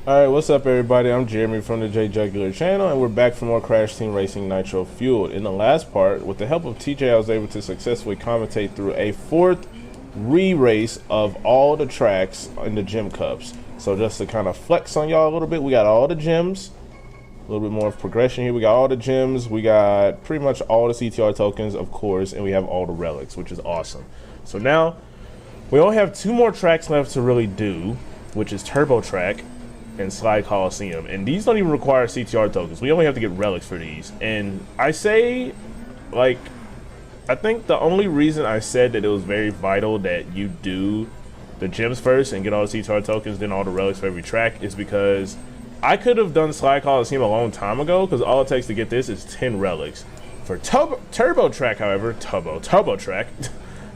Alright, what's up everybody? I'm Jeremy from the J Jugular channel, and we're back for more Crash Team Racing Nitro Fueled. In the last part, with the help of TJ, I was able to successfully commentate through a fourth re-race of all the tracks in the gem cups. So just to kind of flex on y'all a little bit, we got all the gems, a little bit more of progression here. We got all the gems, we got pretty much all the CTR tokens, of course, and we have all the relics, which is awesome. So now, we only have two more tracks left to really do, which is Turbo Track and Slide Colisseum, and these don't even require CTR tokens. We only have to get relics for these. And I say, like, I think the only reason I said that it was very vital that you do the gems first and get all the CTR tokens, then all the relics for every track, is because I could have done Slide Colisseum a long time ago, because all it takes to get this is 10 relics. For Turbo Track, however, Turbo Track,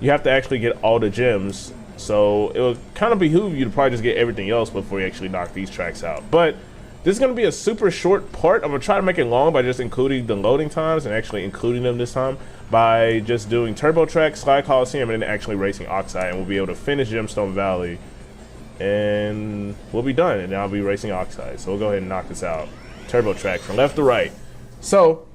you have to actually get all the gems. So it would kind of behoove you to probably just get everything else before you actually knock these tracks out. But this is going to be a super short part. I'm going to try to make it long by just including the loading times and actually including them this time by just doing Turbo Track, Slide Colisseum, and then actually racing Oxide. And we'll be able to finish Gemstone Valley and we'll be done. And then I'll be racing Oxide. So we'll go ahead and knock this out. Turbo Track from left to right. So,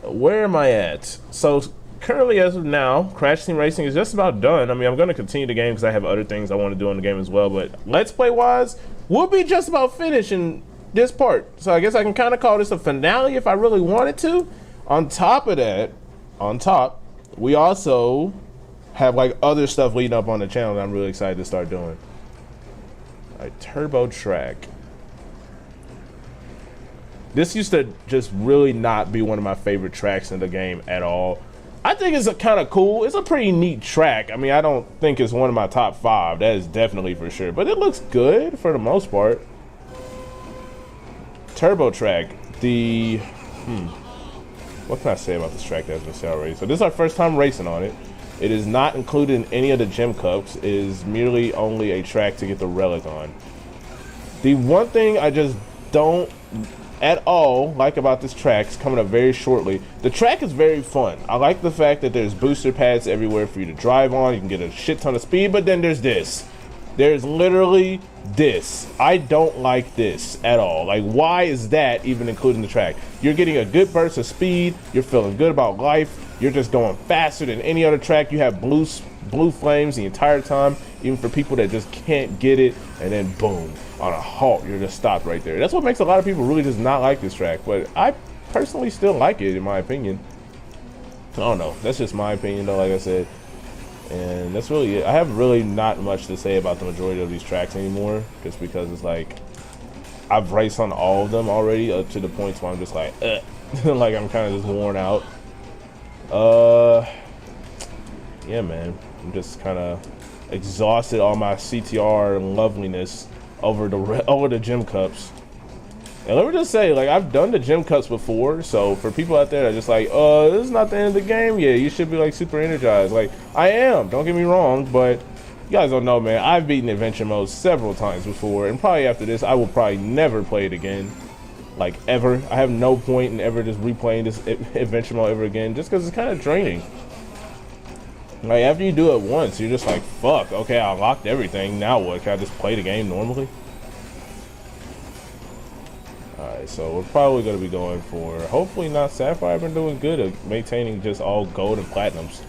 where am I at? So, currently, as of now, Crash Team Racing is just about done. I mean, I'm going to continue the game because I have other things I want to do in the game as well. But Let's Play-wise, we'll be just about finishing this part. So I guess I can kind of call this a finale if I really wanted to. On top of that, we also have like other stuff leading up on the channel that I'm really excited to start doing. All right, Turbo Track. This used to just really not be one of my favorite tracks in the game at all. I think it's kind of cool. It's a pretty neat track. I mean, I don't think it's one of my top 5. That is definitely for sure. But it looks good for the most part. Turbo Track. What can I say about this track that's been said already? So this is our first time racing on it. It is not included in any of the gem cups. It is merely only a track to get the relic on. The one thing I just don't at all like about this track is coming up very shortly. The track is very fun. I like the fact that there's booster pads everywhere for you to drive on. You can get a shit ton of speed, but then there's this. There's literally this. I don't like this at all. Like, why is that even included in the track? You're getting a good burst of speed. You're feeling good about life. You're just going faster than any other track. You have blue flames the entire time, even for people that just can't get it, and then boom, on a halt, you're just stopped right there. That's what makes a lot of people really just not like this track, but I personally still like it, in my opinion. I don't know, that's just my opinion though, like I said, and that's really it. I have really not much to say about the majority of these tracks anymore, just because it's like I've raced on all of them already up to the points where I'm just like like I'm kind of just worn out. Yeah, man, I'm just kind of exhausted all my CTR loveliness over the gem cups. And let me just say, like, I've done the gem cups before, so for people out there that are just like, this is not the end of the game yet, you should be like super energized. Like, I am, don't get me wrong, but you guys don't know, man, I've beaten adventure mode several times before, and probably after this I will probably never play it again, like ever. I have no point in ever just replaying this adventure mode ever again, just because it's kind of draining. Like, after you do it once, you're just like, fuck, okay, I locked everything, now what? Can I just play the game normally? Alright, so we're probably going to be going for, hopefully not Sapphire. I've been doing good at maintaining just all gold and platinums.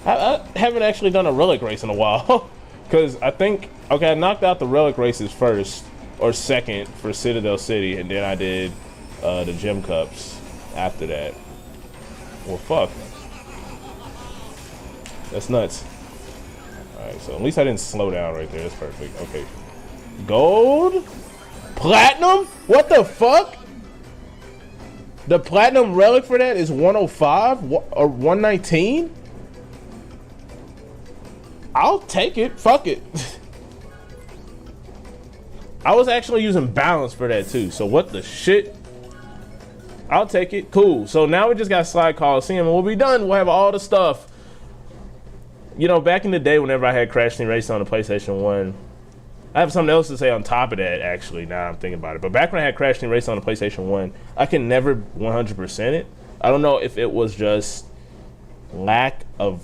I haven't actually done a relic race in a while, because I think, okay, I knocked out the relic races first, or second, for Citadel City, and then I did the gem cups after that. Well, fuck. That's nuts. Alright, so at least I didn't slow down right there. That's perfect. Okay. Gold? Platinum? What the fuck? The platinum relic for that is 105 or 119? I'll take it. Fuck it. I was actually using balance for that too. So what the shit? I'll take it. Cool. So now we just got Slide Colisseum and we'll be done. We'll have all the stuff. You know, back in the day, whenever I had Crash Team Racing on the PlayStation 1, I have something else to say on top of that, actually, now I'm thinking about it. But back when I had Crash Team Racing on the PlayStation 1, I can never 100% it. I don't know if it was just lack of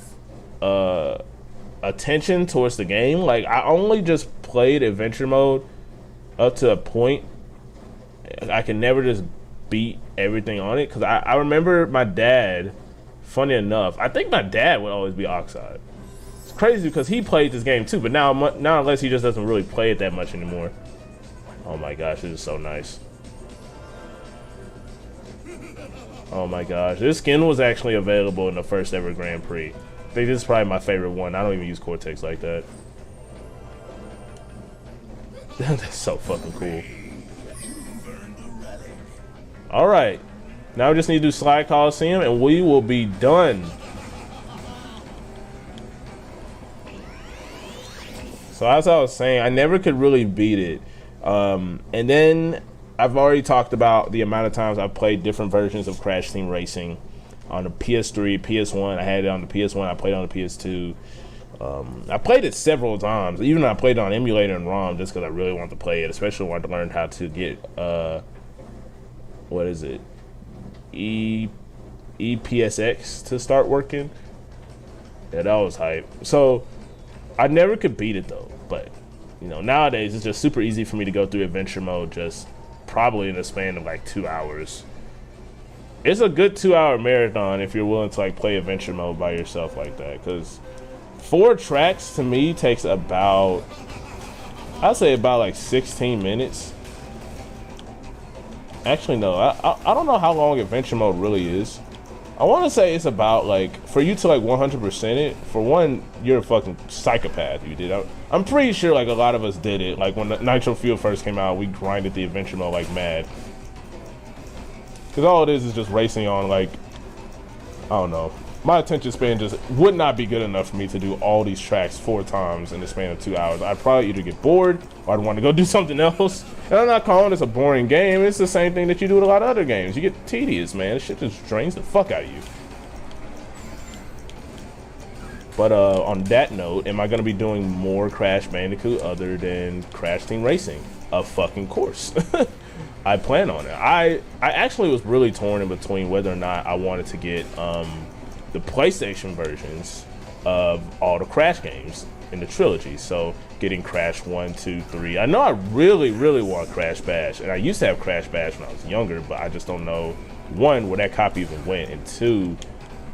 attention towards the game. Like, I only just played adventure mode up to a point. I can never just beat everything on it, because I remember my dad, funny enough, I think my dad would always be Oxide. It's crazy because he played this game too, but now unless he just doesn't really play it that much anymore. Oh my gosh, this is so nice. Oh my gosh, this skin was actually available in the first ever Grand Prix. I think this is probably my favorite one. I don't even use Cortex like that. That's so fucking cool. Alright, now we just need to do Slide Colisseum and we will be done. So as I was saying, I never could really beat it. And then I've already talked about the amount of times I've played different versions of Crash Team Racing on the PS3, PS1. I had it on the PS1, I played on the PS2. I played it several times. Even though I played it on emulator and ROM just because I really wanted to play it, especially wanted to learn how to get what is it? EPSX to start working. Yeah, that was hype. So I never could beat it though, but you know, nowadays it's just super easy for me to go through adventure mode just probably in the span of like 2 hours. It's a good 2-hour marathon if you're willing to like play adventure mode by yourself like that, because 4 tracks to me takes about, I'd say about like 16 minutes. Actually, no, I don't know how long adventure mode really is. I want to say it's about like, for you to like 100% it, for one, you're a fucking psychopath. You did. I'm pretty sure like a lot of us did it. Like when the Nitro Fuel first came out, we grinded the adventure mode like mad. Because all it is just racing on like, I don't know. My attention span just would not be good enough for me to do all these tracks 4 times in the span of 2 hours. I'd probably either get bored or I'd want to go do something else. And I'm not calling this a boring game. It's the same thing that you do with a lot of other games. You get tedious, man. This shit just drains the fuck out of you. But on that note, am I going to be doing more Crash Bandicoot other than Crash Team Racing? Of fucking course. I plan on it. I actually was really torn in between whether or not I wanted to get the PlayStation versions of all the Crash games in the trilogy. So getting Crash 1, 2, 3. I know I really want Crash Bash, and I used to have Crash Bash when I was younger, but I just don't know, 1, where that copy even went, and 2,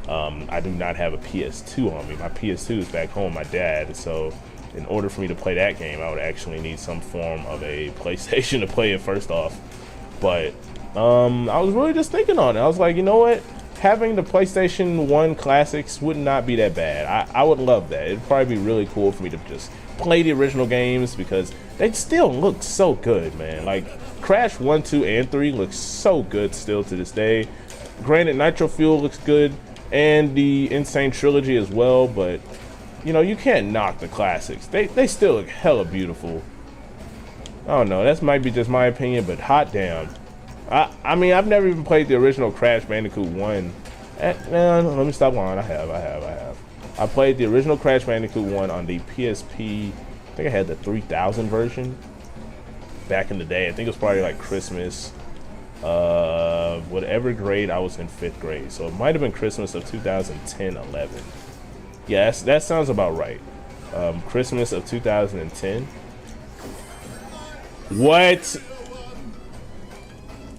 I do not have a PS2 on me. My PS2 is back home, my dad, so in order for me to play that game, I would actually need some form of a PlayStation to play it first off. But I was really just thinking on it. I was like, you know what? Having the PlayStation 1 classics would not be that bad. I would love that. It'd probably be really cool for me to just play the original games because they still look so good, man. Like Crash 1, 2, and 3 looks so good still to this day. Granted, Nitro Fuel looks good and the Insane Trilogy as well, but you know, you can't knock the classics. They still look hella beautiful. I don't know, that might be just my opinion, but hot damn. I mean, I've never even played the original Crash Bandicoot 1. Let me stop lying. I have. I played the original Crash Bandicoot 1 on the PSP. I think I had the 3000 version back in the day. I think it was probably like Christmas, whatever grade I was in, 5th grade. So it might have been Christmas of 2010-11. Yeah, that sounds about right. Christmas of 2010. What?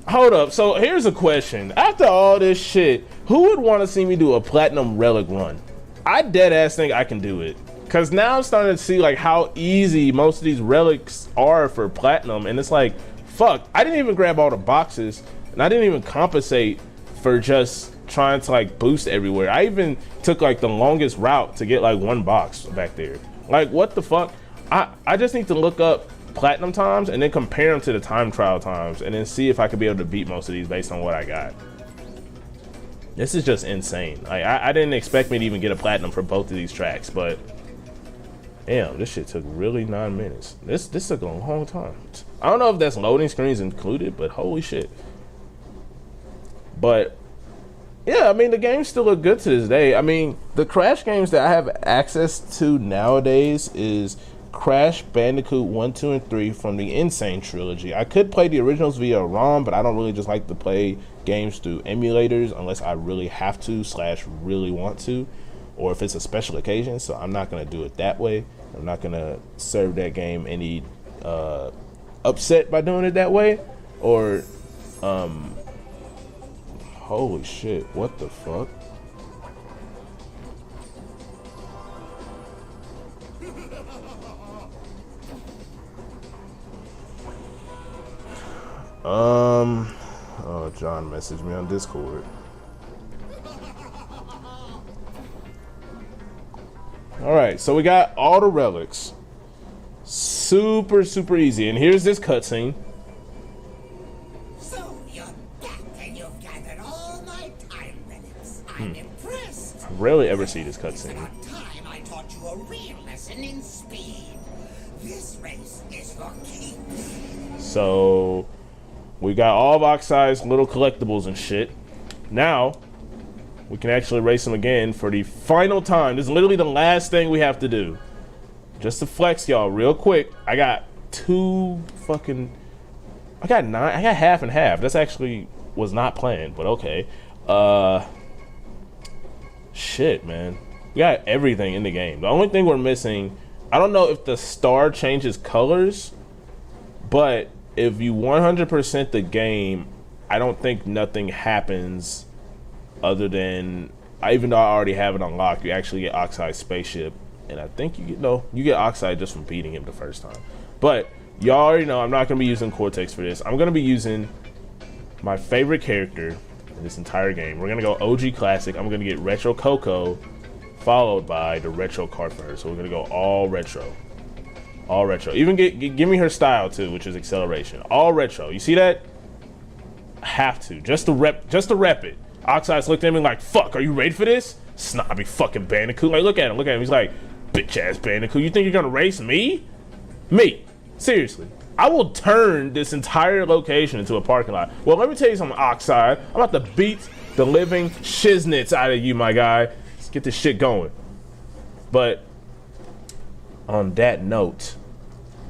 Hold up. So here's a question. After all this shit, who would want to see me do a platinum relic run? I dead ass think I can do it. Cause now I'm starting to see like how easy most of these relics are for platinum, and it's like, fuck, I didn't even grab all the boxes, and I didn't even compensate for just trying to like boost everywhere. I even took like the longest route to get like 1 box back there. Like, what the fuck? I just need to look up platinum times and then compare them to the time trial times and then see if I could be able to beat most of these based on what I got. This is just insane. Like, I didn't expect me to even get a platinum for both of these tracks, but damn, this shit took really 9 minutes. This took a long time. I don't know if that's loading screens included, but holy shit. But yeah, I mean, the games still look good to this day. I mean, the Crash games that I have access to nowadays is Crash Bandicoot 1, 2, and 3 from the Insane Trilogy. I could play the originals via ROM, but I don't really just like to play games through emulators unless I really have to / really want to. or if it's a special occasion. So I'm not gonna do it that way. I'm not gonna serve that game any upset by doing it that way. Or holy shit, what the fuck? Oh, John messaged me on Discord. All right, so we got all the relics. Super, super easy. And here's this cutscene. So you're back and you've gathered all my time relics. I'm impressed. I rarely ever see this cutscene. About time I taught you a real lesson in speed. This race is for keeps. So we got all of Oxide's little collectibles and shit. Now we can actually race them again for the final time. This is literally the last thing we have to do. Just to flex y'all real quick, I got I got half and half. That's actually was not planned, but okay. Shit, man. We got everything in the game. The only thing we're missing, I don't know if the star changes colors, but if you 100% the game, I don't think nothing happens other than, even though I already have it unlocked, you actually get Oxide's spaceship. And I think you get Oxide just from beating him the first time. But y'all already know I'm not going to be using Cortex for this. I'm going to be using my favorite character in this entire game. We're going to go OG Classic. I'm going to get Retro Coco, followed by the Retro card for her. So we're going to go all retro. All retro. Even give me her style too, which is acceleration. All retro. You see that? I have to. Just to rep it. Oxide's looked at me like, fuck, are you ready for this? Snobby fucking Bandicoot. Like, look at him. He's like, bitch ass Bandicoot. You think you're gonna race me? Me. Seriously. I will turn this entire location into a parking lot. Well, let me tell you something, Oxide. I'm about to beat the living shiznits out of you, my guy. Let's get this shit going. But on that note,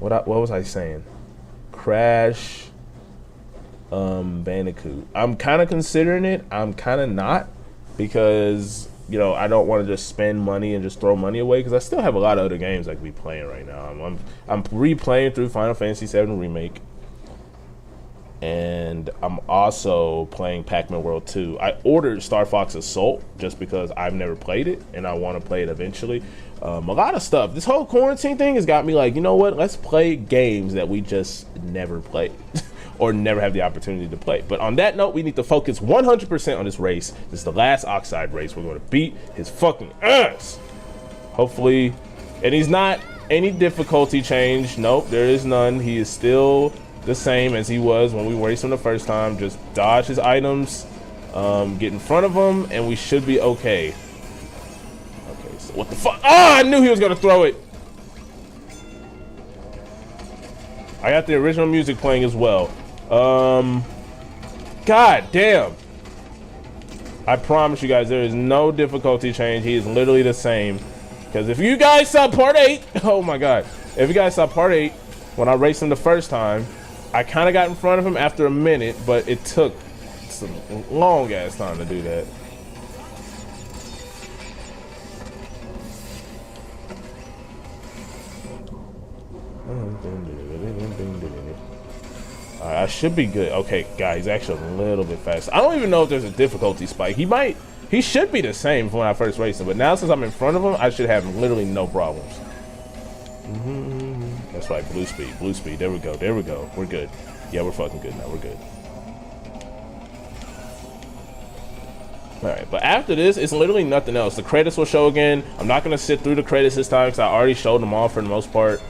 what was I saying? Crash Bandicoot. I'm kind of considering it. I'm kind of not, because you know, I don't want to just spend money and just throw money away, because I still have a lot of other games I could be playing right now. I'm replaying through Final Fantasy VII Remake, and I'm also playing Pac-Man World 2. I ordered Star Fox Assault just because I've never played it and I want to play it eventually. A lot of stuff. This whole quarantine thing has got me like, you know what? Let's play games that we just never played. Or never have the opportunity to play. But on that note, we need to focus 100% on this race. This is the last Oxide race. We're going to beat his fucking ass. Hopefully. And he's not any difficulty change. Nope, there is none. He is still the same as he was when we raced him the first time. Just dodge his items, get in front of him, and we should be okay. Okay, so what the fuck? Ah, I knew he was going to throw it. I got the original music playing as well. God damn. I promise you guys, there is no difficulty change. He is literally the same. Because if you guys saw part 8, oh my god. If you guys saw part 8, when I raced him the first time, I kind of got in front of him after a minute, but it took some long ass time to do that. I should be good. Okay, guys, he's actually a little bit fast. I don't even know if there's a difficulty spike. He should be the same from when I first raced him, but now since I'm in front of him, I should have literally no problems. That's right, blue speed. There we go. We're good. Yeah, we're fucking good now. We're good. All right, but after this, it's literally nothing else. The credits will show again. I'm not gonna sit through the credits this time because I already showed them all for the most part.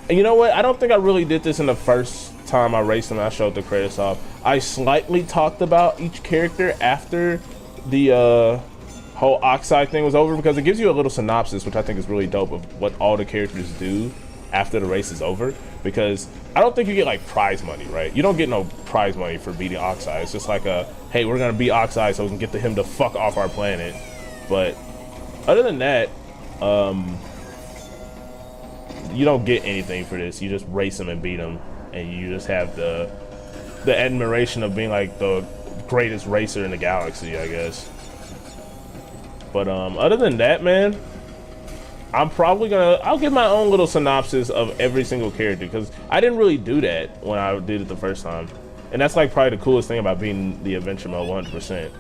And you know what? I don't think I really did this in the first time I raced them. I showed the credits off. I slightly talked about each character after the whole Oxide thing was over, because it gives you a little synopsis, which I think is really dope, of what all the characters do after the race is over. Because I don't think you get like prize money, right? You don't get no prize money for beating Oxide. It's just like a, hey, we're gonna beat Oxide so we can get him to fuck off our planet. But other than that, you don't get anything for this. You just race him and beat him, and you just have the admiration of being like the greatest racer in the galaxy, I guess. But other than that, man, I'll give my own little synopsis of every single character, because I didn't really do that when I did it the first time. And that's like probably the coolest thing about being the adventure mode 100%.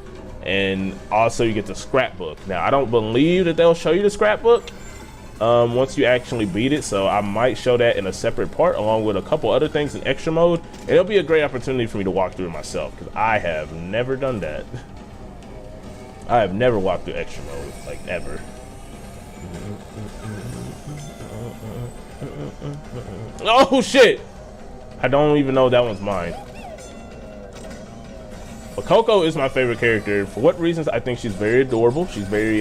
And also you get the scrapbook. Now I don't believe that they'll show you the scrapbook once you actually beat it, so I might show that in a separate part along with a couple other things in extra mode. And it'll be a great opportunity for me to walk through it myself, because I have never done that. I have never walked through extra mode, like, ever. Oh shit! I don't even know that one's mine. But Coco is my favorite character. For what reasons? I think she's very adorable. She's very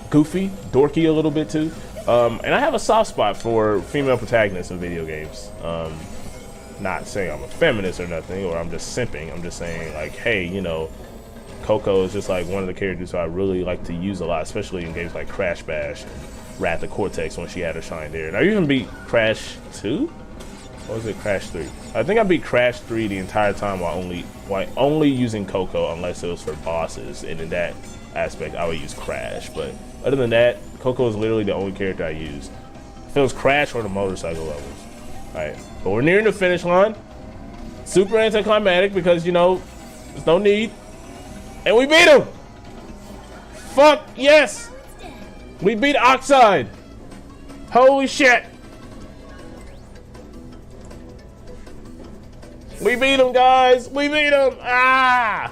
goofy, dorky a little bit too. And I have a soft spot for female protagonists in video games. Not saying I'm a feminist or nothing, or I'm just simping. I'm just saying, like, hey, you know, Coco is just like one of the characters who I really like to use a lot, especially in games like Crash Bash and Wrath of Cortex when she had her shine there. And I even beat Crash 2? Or was it Crash 3? I think I beat Crash 3 the entire time while only using Coco, unless it was for bosses. And in that aspect, I would use Crash. But other than that, Coco is literally the only character I use. If it was Crash or the motorcycle levels. Alright, but we're nearing the finish line. Super anticlimactic because, you know, there's no need. And we beat him! Fuck yes! We beat Oxide! Holy shit! We beat him, guys! We beat him! Ah!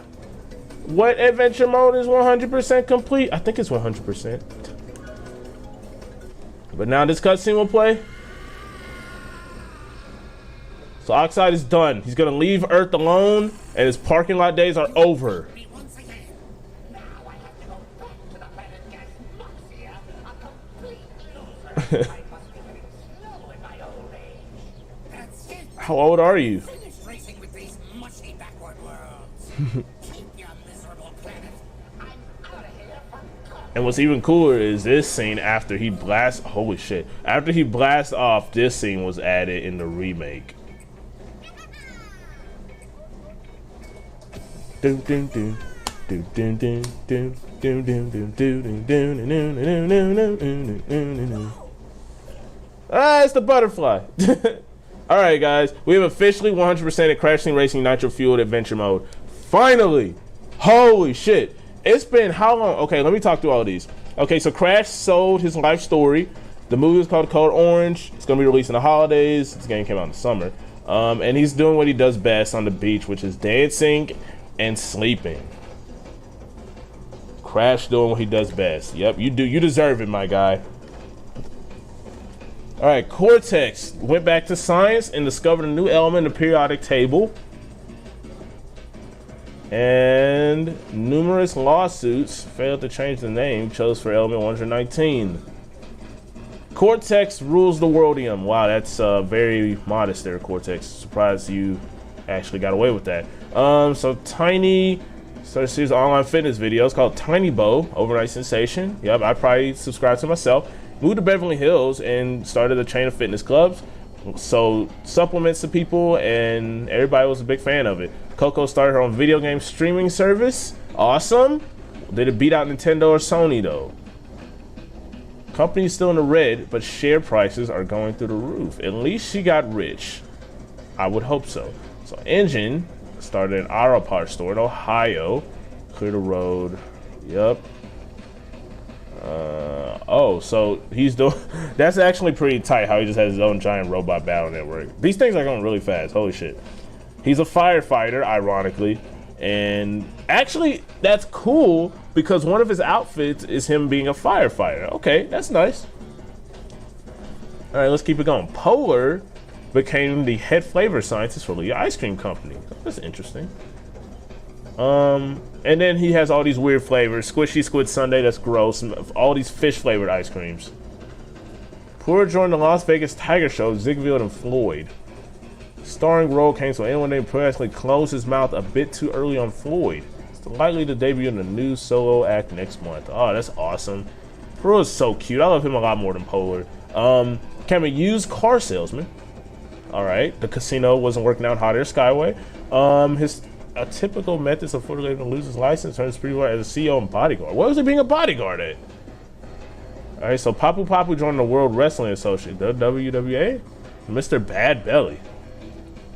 What adventure mode is 100% complete? I think it's 100%. But now this cutscene will play. So Oxide is done. He's gonna leave Earth alone, and his parking lot days are over. How old are you? And what's even cooler is this scene after he blasts. Holy shit! After he blasts off, this scene was added in the remake. Ah, it's the butterfly. All right, guys, we have officially 100% at Crash Team Racing Nitro Fueled Adventure Mode. Finally! Holy shit! It's been how long? Okay, let me talk through all of these. Okay, so Crash sold his life story. The movie is called Code Orange. It's gonna be released in the holidays. This game came out in the summer. And he's doing what he does best on the beach, which is dancing and sleeping. Crash doing what he does best. Yep, you do. You deserve it, my guy. All right, Cortex went back to science and discovered a new element in the periodic table. And numerous lawsuits failed to change the name chose for element 119. Cortex rules the worldium. Wow, that's very modest there, Cortex. Surprised you actually got away with that. So Tiny started a series of online fitness videos called Tiny Bow, Overnight Sensation. Yep, I probably subscribed to myself. Moved to Beverly Hills and started a chain of fitness clubs. Sold supplements to people, and everybody was a big fan of it. Coco started her own video game streaming service. Awesome. Did it beat out Nintendo or Sony though? Company's still in the red, but share prices are going through the roof. At least she got rich. I would hope so. So Engine started an auto parts store in Ohio. Clear the road. Yep. Oh, so he's doing. That's actually pretty tight. How he just has his own giant robot battle network. These things are going really fast. Holy shit. He's a firefighter, ironically, and actually that's cool because one of his outfits is him being a firefighter. Okay, that's nice. All right, let's keep it going. Polar became the head flavor scientist for the ice cream company. That's interesting. And then he has all these weird flavors. Squishy Squid Sundae, that's gross. And all these fish flavored ice creams. Poor joined the Las Vegas Tiger Show, Ziegfeld and Floyd. Starring role came so anyone named Pro actually closed his mouth a bit too early on Floyd. It's likely to debut in a new solo act next month. Oh, that's awesome. Pro is so cute. I love him a lot more than Polar. Became a used car salesman. All right, the casino wasn't working out hot air Skyway. His a typical methods of Florida to lose his license turns pretty well as a CEO and bodyguard. What was he being a bodyguard at? All right, so Papu Papu joined the World Wrestling Association, the WWA. Mr. Bad Belly.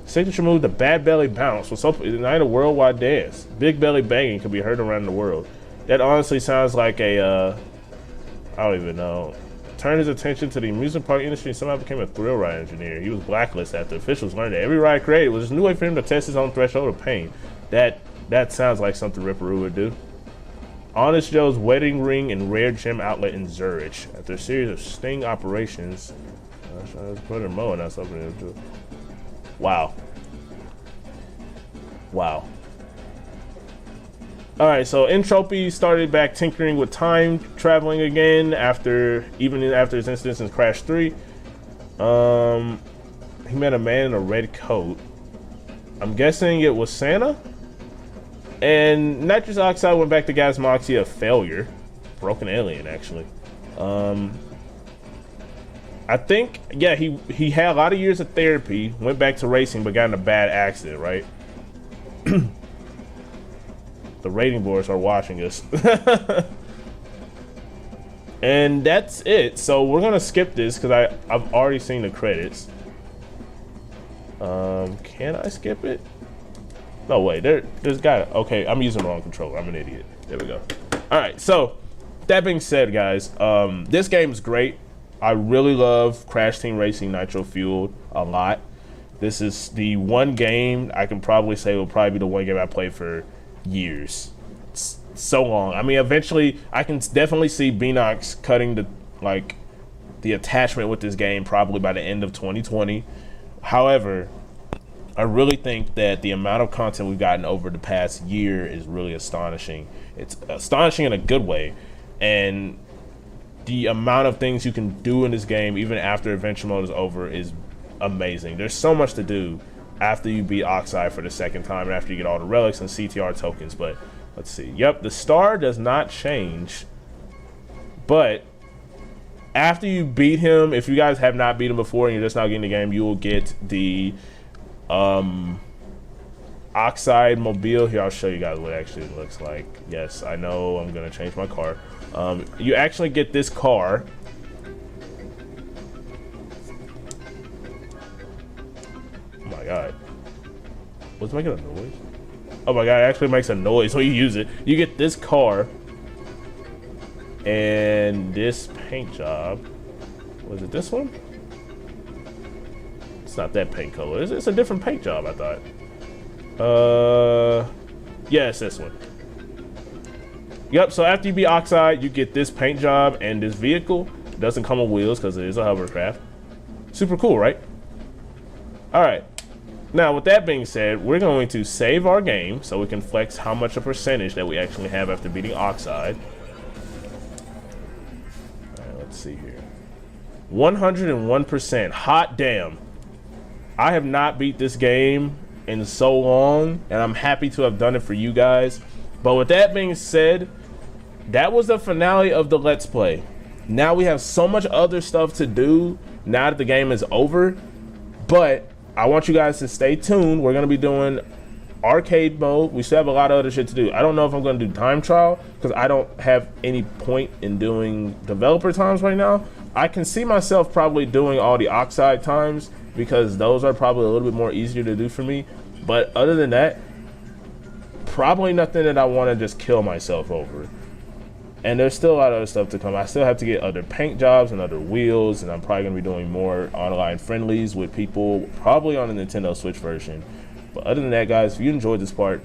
Signature move, the Bad Belly Bounce, was open tonight a worldwide dance. Big belly banging could be heard around the world. That honestly sounds like a, I don't even know. Turned his attention to the amusement park industry and somehow became a thrill ride engineer. He was blacklisted after officials learned that every ride created was a new way for him to test his own threshold of pain. That sounds like something Ripperoo would do. Honest Joe's wedding ring and rare gem outlet in Zurich. After a series of sting operations, wow. Wow. Alright, so Entropy started back tinkering with time traveling again after his incidents in Crash 3. He met a man in a red coat. I'm guessing it was Santa. And Nitrous Oxide went back to Gas Moxie, a failure. Broken alien, actually. I think, yeah, he had a lot of years of therapy, went back to racing, but got in a bad accident, right? The rating boards are watching us. And that's it. So we're gonna skip this because I've already seen the credits. Can I skip it? No way. There's got. Okay, I'm using the wrong controller. I'm an idiot. There we go. All right. So that being said, guys, this game is great. I really love Crash Team Racing Nitro Fueled a lot. This is the one game I can probably say will probably be the one game I played for years. It's so long. I mean, eventually I can definitely see Beanox cutting the attachment with this game probably by the end of 2020. However, I really think that the amount of content we've gotten over the past year is really astonishing. It's astonishing in a good way, and the amount of things you can do in this game even after adventure mode is over is amazing. There's so much to do after you beat Oxide for the second time and after you get all the relics and CTR tokens. But let's see. Yep, the star does not change, but after you beat him, if you guys have not beat him before and you're just now getting the game, you will get the Oxide mobile. Here, I'll show you guys what it actually looks like. Yes, I know I'm gonna change my car. You actually get this car. Oh my god, what's making a noise? Oh my god, it actually makes a noise when you use it. You get this car and this paint job. Was it this one? It's not that paint color. It's a different paint job, I thought. Yeah, it's this one. Yep, so after you beat Oxide, you get this paint job and this vehicle. It doesn't come with wheels because it is a hovercraft. Super cool, right? Alright. Now, with that being said, we're going to save our game so we can flex how much a percentage that we actually have after beating Oxide. Alright, let's see here. 101%. Hot damn. I have not beat this game in so long, and I'm happy to have done it for you guys. But with that being said, that was the finale of the Let's Play. Now we have so much other stuff to do now that the game is over. But I want you guys to stay tuned. We're going to be doing arcade mode. We still have a lot of other shit to do. I don't know if I'm going to do time trial because I don't have any point in doing developer times right now. I can see myself probably doing all the Oxide times because those are probably a little bit more easier to do for me. But other than that, probably nothing that I want to just kill myself over. And there's still a lot of other stuff to come. I still have to get other paint jobs and other wheels, and I'm probably going to be doing more online friendlies with people, probably on the Nintendo Switch version. But other than that, guys, if you enjoyed this part,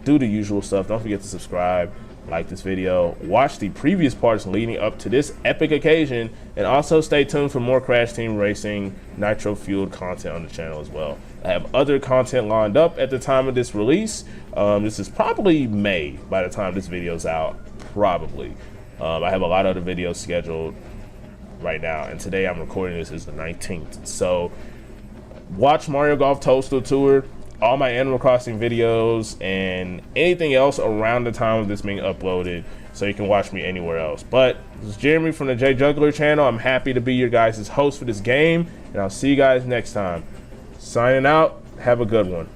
do the usual stuff. Don't forget to subscribe, like this video, watch the previous parts leading up to this epic occasion, and also stay tuned for more Crash Team Racing Nitro Fueled content on the channel as well. I have other content lined up at the time of this release. This is probably May by the time this video's out, probably. I have a lot of other videos scheduled right now, and today I'm recording this is the 19th. So watch Mario Golf Toadstool Tour, all my Animal Crossing videos, and anything else around the time of this being uploaded, so you can watch me anywhere else. But this is Jeremy from the J Juggler channel. I'm happy to be your guys' host for this game, and I'll see you guys next time. Signing out. Have a good one.